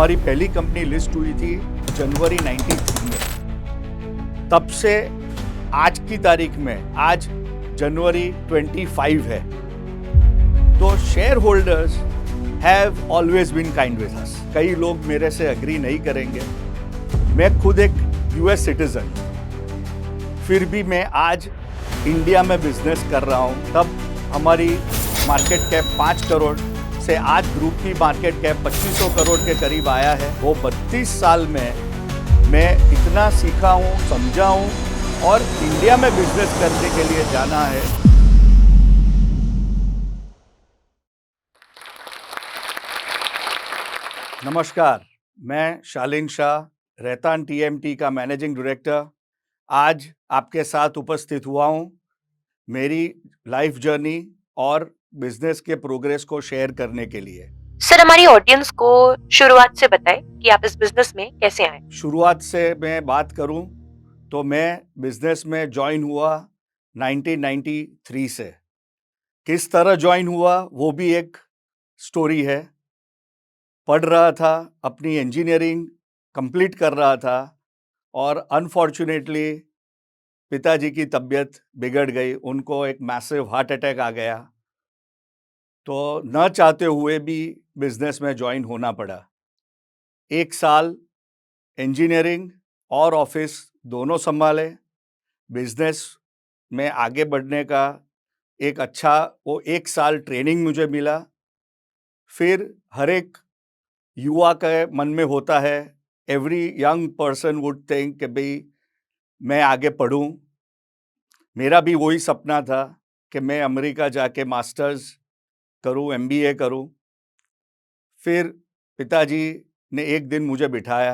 हमारी पहली company list हुई थी जनवरी 93 में। तब से आज की तारीख में आज जनवरी 25 है, तो share holders have always been kind with us. कई लोग मेरे से एग्री नहीं करेंगे, मैं खुद एक यूएस सिटीजन, फिर भी मैं आज इंडिया में बिजनेस कर रहा हूं। तब हमारी मार्केट कैप 5 करोड़ से आज ग्रुप की मार्केट कैप 2500 करोड़ के करीब आया है। वो 32 साल में मैं इतना सीखा हूँ, समझा हूँ और इंडिया में बिजनेस करने के लिए जाना है। नमस्कार, मैं शालिन शाह, रहतान टीएमटी का मैनेजिंग डायरेक्टर आज आपके साथ उपस्थित हुआ हूँ मेरी लाइफ जर्नी और बिजनेस के प्रोग्रेस को शेयर करने के लिए। सर, हमारी ऑडियंस को शुरुआत से बताएं कि आप इस बिजनेस में कैसे आए। शुरुआत से मैं बात करूं तो मैं बिजनेस में ज्वाइन हुआ 1993 से। किस तरह ज्वाइन हुआ वो भी एक स्टोरी है। पढ़ रहा था, अपनी इंजीनियरिंग कंप्लीट कर रहा था और अनफॉर्चुनेटली पिताजी की तबीयत बिगड़ गई। उनको एक मैसिव हार्ट अटैक आ गया, तो न चाहते हुए भी बिजनेस में ज्वाइन होना पड़ा। 1 साल इंजीनियरिंग और ऑफिस दोनों संभाले। बिजनेस में आगे बढ़ने का एक अच्छा वो 1 साल ट्रेनिंग मुझे मिला। फिर हर एक युवा के मन में होता है, every young person would think कि भाई मैं आगे पढ़ूं। मेरा भी वही सपना था कि मैं अमेरिका जाके मास्टर्स करूं, एमबीए करूं। फिर पिताजी ने एक दिन मुझे बिठाया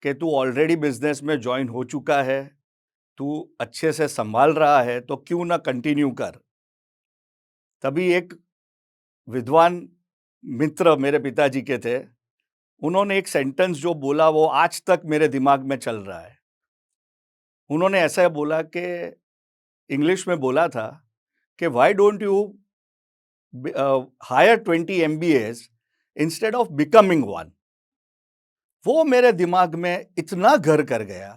कि तू ऑलरेडी बिजनेस में ज्वाइन हो चुका है, तू अच्छे से संभाल रहा है, तो क्यों ना कंटिन्यू कर। तभी एक विद्वान मित्र मेरे पिताजी के थे, उन्होंने एक सेंटेंस जो बोला वो आज तक मेरे दिमाग में चल रहा है। उन्होंने ऐसा बोला कि इंग्लिश में बोला था कि why don't you hire 20 MBAs instead of becoming one. वो मेरे दिमाग में इतना घर कर गया।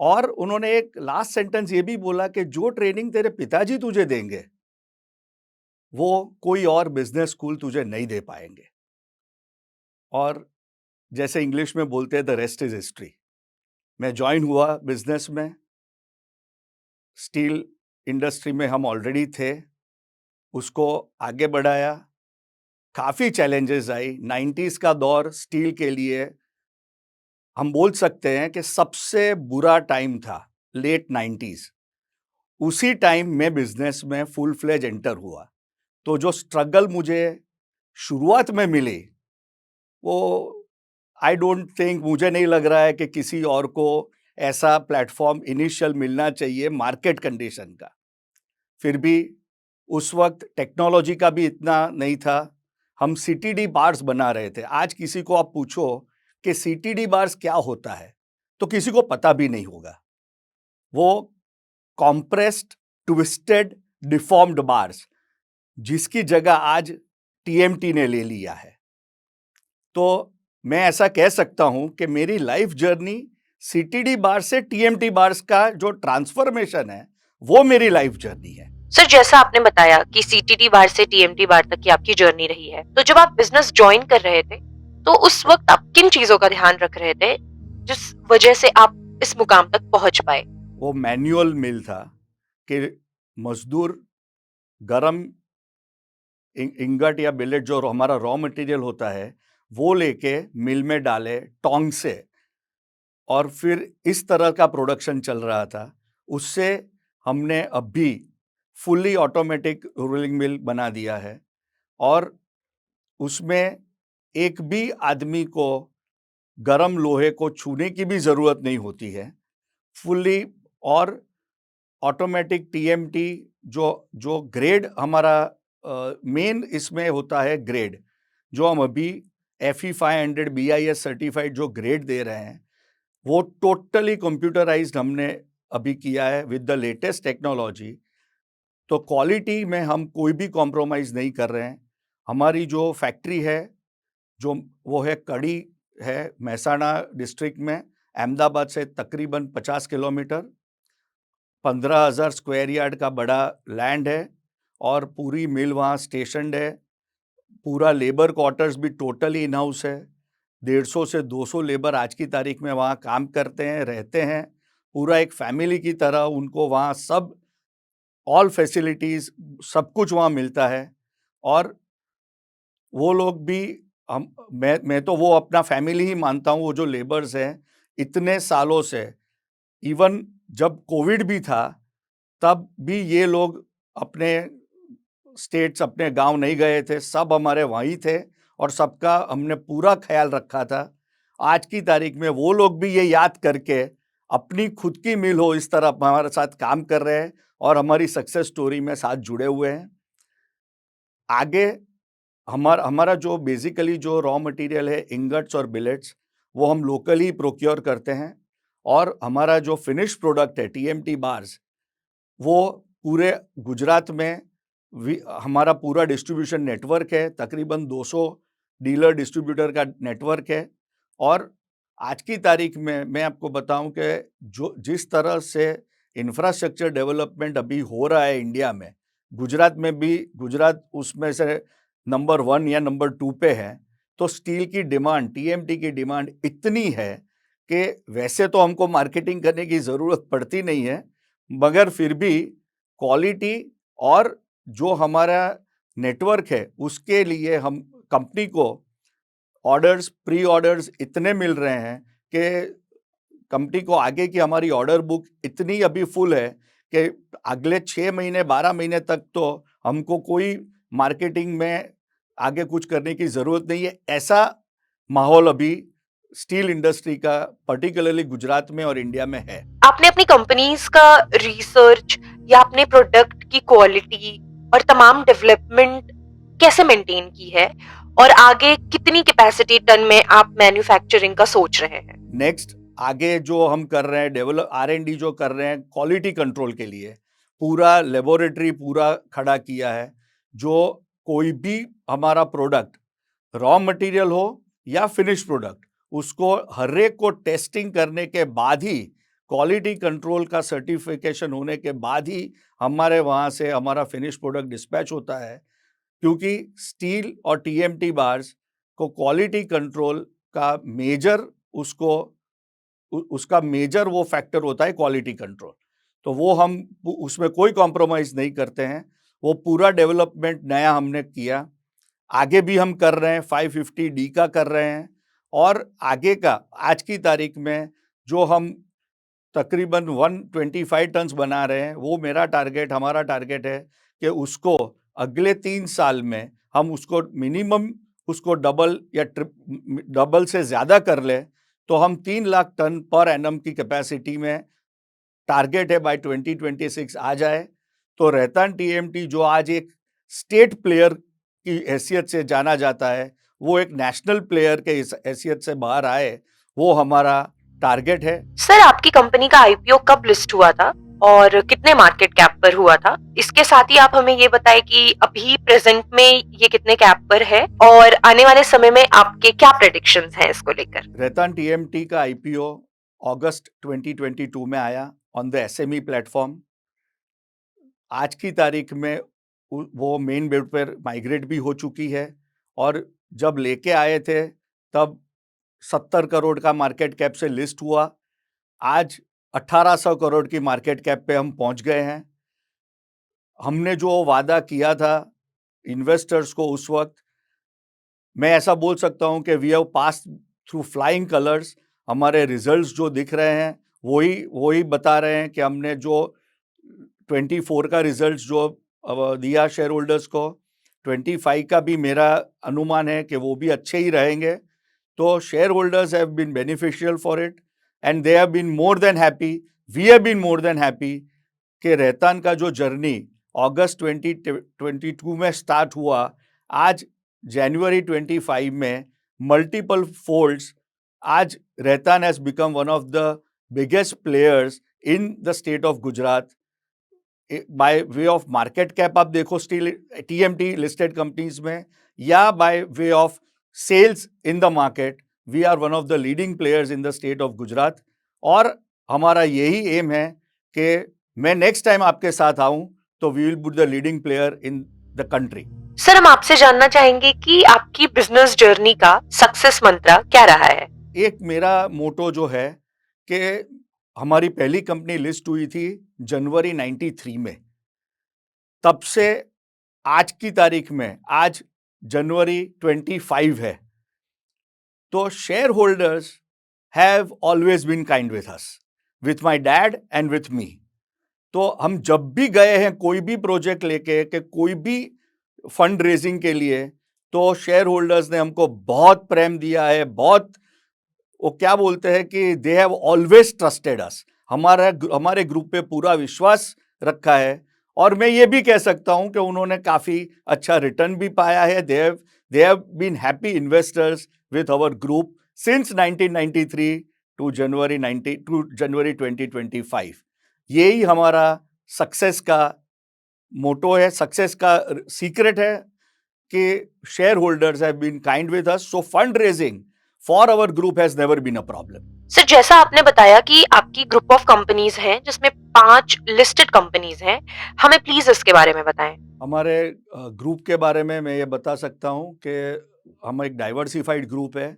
और उन्होंने एक लास्ट सेंटेंस ये भी बोला कि जो ट्रेनिंग तेरे पिताजी तुझे देंगे वो कोई और बिजनेस स्कूल तुझे नहीं दे पाएंगे। और जैसे इंग्लिश में बोलते हैं, द रेस्ट इज हिस्ट्री। मैं ज्वाइन हुआ बिजनेस में। स्टील इंडस्ट्री में हम ऑलरेडी थे, उसको आगे बढ़ाया। काफ़ी चैलेंजेस आई। 90s का दौर स्टील के लिए हम बोल सकते हैं कि सबसे बुरा टाइम था, लेट 90s। उसी टाइम में बिजनेस में फुल फ्लेज एंटर हुआ। तो जो स्ट्रगल मुझे शुरुआत में मिली वो आई डोंट थिंक, मुझे नहीं लग रहा है कि किसी और को ऐसा प्लेटफॉर्म इनिशियल मिलना चाहिए मार्केट कंडीशन का। फिर भी उस वक्त टेक्नोलॉजी का भी इतना नहीं था। हम सीटीडी बार्स बना रहे थे। आज किसी को आप पूछो कि सीटीडी बार्स क्या होता है तो किसी को पता भी नहीं होगा। वो कॉम्प्रेस्ड ट्विस्टेड डिफॉर्म्ड बार्स, जिसकी जगह आज टीएमटी ने ले लिया है। तो मैं ऐसा कह सकता हूं कि मेरी लाइफ जर्नी सीटीडी बार से टीएमटी बार्स का जो ट्रांसफॉर्मेशन है वो मेरी लाइफ जर्नी है। सर, जैसा आपने बताया कि सीटीडी बार से टीएमटी बार तक की आपकी जर्नी रही है, तो जब आप बिजनेस ज्वाइन कर रहे थे तो उस वक्त आप किन चीजों का ध्यान रख रहे थे जिस वजह से आप इस मुकाम तक पहुंच पाए? वो मैनुअल मिल था कि मजदूर गरम इंगट या बिलेट जो हमारा रॉ मटेरियल होता है वो लेके मिल में डाले टोंग से, और फिर इस तरह का प्रोडक्शन चल रहा था। उससे हमने अभी फुली ऑटोमेटिक रोलिंग मिल बना दिया है और उसमें एक भी आदमी को गरम लोहे को छूने की भी ज़रूरत नहीं होती है। फुली और ऑटोमेटिक टीएमटी जो जो ग्रेड हमारा मेन इसमें होता है, ग्रेड जो हम अभी FE 500 BIS सर्टिफाइड जो ग्रेड दे रहे हैं वो टोटली कंप्यूटराइज्ड हमने अभी किया है विद द लेटेस्ट टेक्नोलॉजी। तो क्वालिटी में हम कोई भी कॉम्प्रोमाइज़ नहीं कर रहे हैं। हमारी जो फैक्ट्री है जो वो है कड़ी है, महसाणा डिस्ट्रिक्ट में, अहमदाबाद से तकरीबन 50 किलोमीटर, 15,000 स्क्वायर यार्ड का बड़ा लैंड है और पूरी मिल वहाँ स्टेशनड है। पूरा लेबर क्वार्टर्स भी टोटली इन हाउस है। 150 से 200 लेबर आज की तारीख में वहाँ काम करते हैं, रहते हैं। पूरा एक फैमिली की तरह उनको वहाँ सब ऑल फैसिलिटीज़ सब कुछ वहाँ मिलता है। और वो लोग भी मैं तो वो अपना फैमिली ही मानता हूँ। वो जो लेबर्स हैं इतने सालों से, इवन जब कोविड भी था तब भी ये लोग अपने स्टेट्स, अपने गांव नहीं गए थे, सब हमारे वहीं थे और सबका हमने पूरा ख्याल रखा था। आज की तारीख में वो लोग भी ये याद करके अपनी खुद की मिल हो इस तरह हमारे साथ काम कर रहे हैं और हमारी सक्सेस स्टोरी में साथ जुड़े हुए हैं। आगे हमारा जो बेसिकली जो रॉ मटेरियल है, इंगट्स और बिलेट्स, वो हम लोकली प्रोक्योर करते हैं। और हमारा जो फिनिश प्रोडक्ट है टीएमटी बार्स, वो पूरे गुजरात में हमारा पूरा डिस्ट्रीब्यूशन नेटवर्क है। तकरीबन 200 डीलर डिस्ट्रीब्यूटर का नेटवर्क है। और आज की तारीख में मैं आपको बताऊं कि जो जिस तरह से इंफ्रास्ट्रक्चर डेवलपमेंट अभी हो रहा है इंडिया में, गुजरात में भी, गुजरात उसमें से नंबर 1 या नंबर 2 पे है। तो स्टील की डिमांड, टीएमटी की डिमांड इतनी है कि वैसे तो हमको मार्केटिंग करने की ज़रूरत पड़ती नहीं है, मगर फिर भी क्वालिटी और जो हमारा नेटवर्क है उसके लिए हम कंपनी को ऑर्डर्स, प्री ऑर्डर्स इतने मिल रहे हैं कि कंपनी को आगे की हमारी ऑर्डर बुक इतनी अभी फुल है कि अगले 6 महीने 12 महीने तक तो हमको कोई मार्केटिंग में आगे कुछ करने की ज़रूरत नहीं है। ऐसा माहौल अभी स्टील इंडस्ट्री का पर्टिकुलरली गुजरात में और इंडिया में है। आपने अपनी कंपनीज का रिसर्च या अपने प्रोडक्ट की क्वालिटी और तमाम डेवलपमेंट कैसे मेंटेन की है, और आगे कितनी कैपेसिटी टन में आप मैन्युफैक्चरिंग का सोच रहे हैं? नेक्स्ट आगे जो हम कर रहे हैं, डेवलप R&D जो कर रहे हैं क्वालिटी कंट्रोल के लिए, पूरा लेबोरेटरी पूरा खड़ा किया है। जो कोई भी हमारा प्रोडक्ट, रॉ मटेरियल हो या फिनिश प्रोडक्ट, उसको हर एक को टेस्टिंग करने के बाद ही, क्वालिटी कंट्रोल का सर्टिफिकेशन होने के बाद ही हमारे वहाँ से हमारा फिनिश प्रोडक्ट डिस्पैच होता है। क्योंकि स्टील और टीएमटी बार्स को क्वालिटी कंट्रोल का मेजर उसका मेजर वो फैक्टर होता है क्वालिटी कंट्रोल। तो वो हम उसमें कोई कॉम्प्रोमाइज़ नहीं करते हैं। वो पूरा डेवलपमेंट नया हमने किया, आगे भी हम कर रहे हैं, 550D का कर रहे हैं। और आगे का आज की तारीख में जो हम तकरीबन 125 टन्स बना रहे हैं, वो मेरा टारगेट, हमारा टारगेट है कि उसको अगले 3 साल में हम उसको मिनिमम उसको डबल या डबल से ज़्यादा कर ले, तो हम 3 लाख टन पर एनम की कैपेसिटी में टारगेट है बाय 2026 आ जाए। तो रैतान टीएमटी जो आज एक स्टेट प्लेयर की हैसियत से जाना जाता है, वो एक नेशनल प्लेयर के हैसियत से बाहर आए, वो हमारा टारगेट है। सर, आपकी कंपनी का आईपीओ कब लिस्ट हुआ था और कितने मार्केट कैप पर हुआ था? इसके साथ ही आप हमें ये बताएं कि अभी प्रेजेंट में ये कितने कैप पर है और आने वाले समय में आपके क्या प्रेडिक्शंस हैं इसको लेकर? रैतान टीएमटी का आईपीओ अगस्त 2022 में आया ऑन द एसएमई प्लेटफॉर्म। आज की तारीख में वो मेन बोर्ड पर माइग्रेट भी हो चुकी है। और जब लेके आए थे तब 70 करोड़ का मार्केट कैप से लिस्ट हुआ। आज 1800 करोड़ की मार्केट कैप पे हम पहुंच गए हैं। हमने जो वादा किया था इन्वेस्टर्स को उस वक्त, मैं ऐसा बोल सकता हूं कि we have passed through flying colours. हमारे रिजल्ट्स जो दिख रहे हैं वही बता रहे हैं कि हमने जो 24 का रिजल्ट्स जो दिया शेयर होल्डर्स को, 25 का भी मेरा अनुमान है कि वो भी अच्छे ही रहेंगे। तो share holders have been beneficial for it and they have been more than happy, we have been more than happy कि रैतान का जो जर्नी अगस्त 2022 में स्टार्ट हुआ, आज जनवरी 25 में मल्टीपल फोल्ड्स, आज Rhetan has become one of the biggest players in the state of Gujarat. By way of market cap आप देखो स्टील टीएमटी लिस्टेड कंपनीज में, या by way of sales in the market, we are one of the leading players in the state of Gujarat. और हमारा यही M है कि मैं नेक्स्ट टाइम आपके साथ आऊं तो we will be the leading player in the country. Sir, हम आपसे जानना चाहेंगे कि आपकी बिजनेस जर्नी का सक्सेस मंत्र क्या रहा है? एक मेरा मोटो जो है कि हमारी पहली कंपनी लिस्ट हुई थी जनवरी 93 में, तब से आज की तारीख में, आज जनवरी 25 है, तो share holders have always been kind with us, with my dad and with me. तो हम जब भी गए हैं कोई भी प्रोजेक्ट लेके कि कोई भी फंड रेजिंग के लिए, तो शेयर होल्डर्स ने हमको बहुत प्रेम दिया है, बहुत, वो क्या बोलते हैं कि दे हैव ऑलवेज ट्रस्टेड अस, हमारे ग्रुप पे पूरा विश्वास रखा है। और मैं ये भी कह सकता हूं कि उन्होंने काफी अच्छा रिटर्न भी पाया है। They have been happy investors with our group since 1993 to January 2025। यही हमारा सक्सेस का मोटो है, सक्सेस का सीक्रेट है कि share holders have been kind with us, so fund raising for our group has never been a problem. Sir, जैसा आपने बताया कि आपकी ग्रुप ऑफ कंपनीज हैं जिसमें 5 लिस्टेड कंपनीज हैं, हमें प्लीज इसके बारे में बताएं। हमारे ग्रुप के बारे में मैं ये बता सकता हूँ कि हम एक डाइवर्सिफाइड ग्रुप है,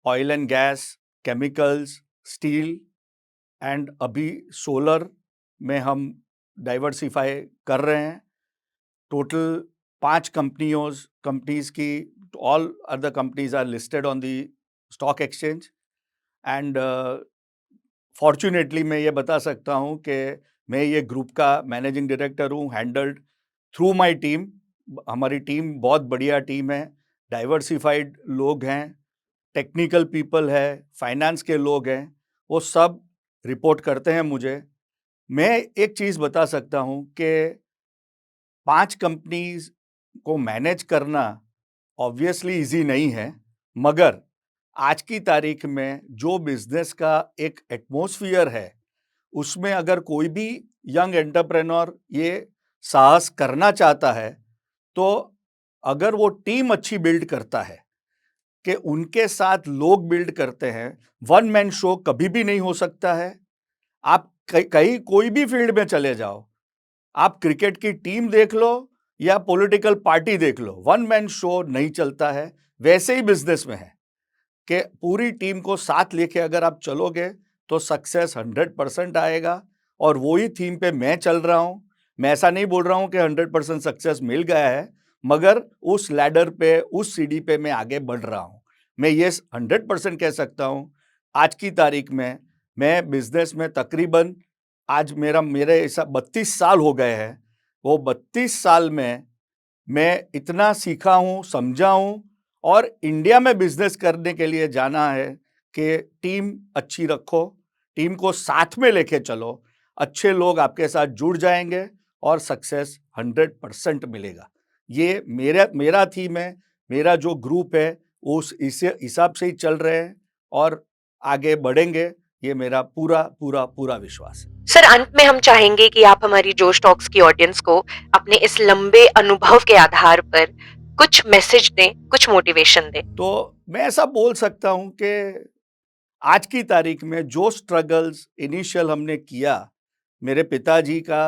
oil and gas, chemicals, steel and अभी सोलर में हम डाइवर्सिफाई कर रहे हैं। टोटल 5 कंपनीज की, all other companies are listed on the stock exchange and fortunately मैं ये बता सकता हूँ कि मैं ये ग्रुप का मैनेजिंग डायरेक्टर हूँ, हैंडल्ड थ्रू माय टीम। हमारी टीम बहुत बढ़िया टीम है, डाइवर्सिफाइड लोग हैं, टेक्निकल पीपल है, फाइनेंस के लोग हैं, वो सब रिपोर्ट करते हैं मुझे। मैं एक चीज़ बता सकता हूँ कि 5 कंपनीज को मैनेज करना ऑब्वियसली इजी नहीं है, मगर आज की तारीख में जो बिजनेस का एक एटमॉस्फेयर है, उसमें अगर कोई भी यंग एंटरप्रेन्योर ये साहस करना चाहता है, तो अगर वो टीम अच्छी बिल्ड करता है, कि उनके साथ लोग बिल्ड करते हैं, वन मैन शो कभी भी नहीं हो सकता है। आप कहीं कोई भी फील्ड में चले जाओ, आप क्रिकेट की टीम देख लो या पॉलिटिकल पार्टी देख लो, वन मैन शो नहीं चलता है। वैसे ही बिजनेस में है कि पूरी टीम को साथ लेके अगर आप चलोगे तो सक्सेस 100% आएगा। और वही थीम पे मैं चल रहा हूं। मैं ऐसा नहीं बोल रहा हूं कि 100% सक्सेस मिल गया है, मगर उस लैडर पे, उस सीढ़ी पे मैं आगे बढ़ रहा हूं। मैं ये 100% कह सकता हूं, आज की तारीख में मैं बिजनेस में तकरीबन, आज मेरे ऐसा 32 साल हो गए हैं। वो 32 साल में मैं इतना सीखा हूँ, समझा हूँ, और इंडिया में बिजनेस करने के लिए जाना है कि टीम अच्छी रखो, टीम को साथ में लेके चलो, अच्छे लोग आपके साथ जुड़ जाएंगे और सक्सेस 100% मिलेगा। ये मेरा थीम है, मेरा जो ग्रुप है उस हिसाब से ही चल रहे हैं और आगे बढ़ेंगे, ये मेरा पूरा विश्वास है। सर, अंत में हम चाहेंगे कि आप हमारी जोश टॉक्स की ऑडियंस को अपने इस लंबे अनुभव के आधार पर कुछ मैसेज दें, कुछ मोटिवेशन दें। तो मैं ऐसा बोल सकता हूं कि आज की तारीख में जो स्ट्रगल्स इनिशियल हमने किया, मेरे पिताजी का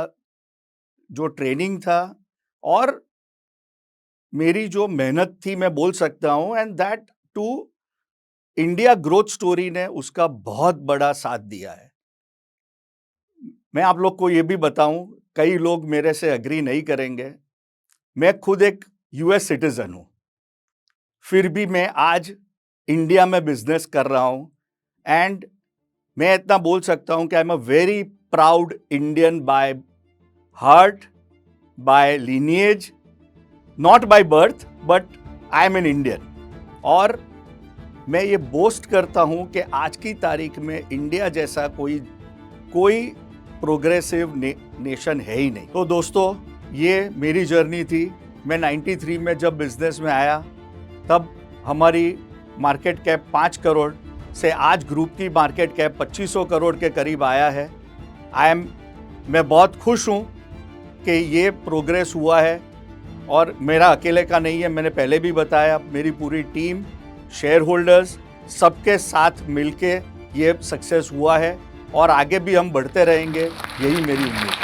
जो ट्रेनिंग था और मेरी जो मेहनत थी, मैं बोल सकता हूं, and that too India growth story ने उसका बहुत बड़ा साथ दिया है। मैं आप लोग को ये भी बताऊं, कई लोग मेरे से एग्री नहीं करेंगे, मैं खुद एक यूएस सिटीजन हूं, फिर भी मैं आज इंडिया में बिजनेस कर रहा हूं। एंड मैं इतना बोल सकता हूं कि I am a very proud Indian by heart, by lineage, not by birth, but I am an Indian. और मैं ये बोस्ट करता हूं कि आज की तारीख में इंडिया जैसा कोई प्रोग्रेसिव नेशन है ही नहीं। तो दोस्तों, ये मेरी जर्नी थी। मैं 93 में जब बिजनेस में आया, तब हमारी मार्केट कैप 5 करोड़ से आज ग्रुप की मार्केट कैप 2500 करोड़ के करीब आया है। मैं बहुत खुश हूँ कि ये प्रोग्रेस हुआ है। और मेरा अकेले का नहीं है, मैंने पहले भी बताया, मेरी पूरी टीम, शेयर होल्डर्स, सबके साथ मिलके ये सक्सेस हुआ है और आगे भी हम बढ़ते रहेंगे, यही मेरी उम्मीद है।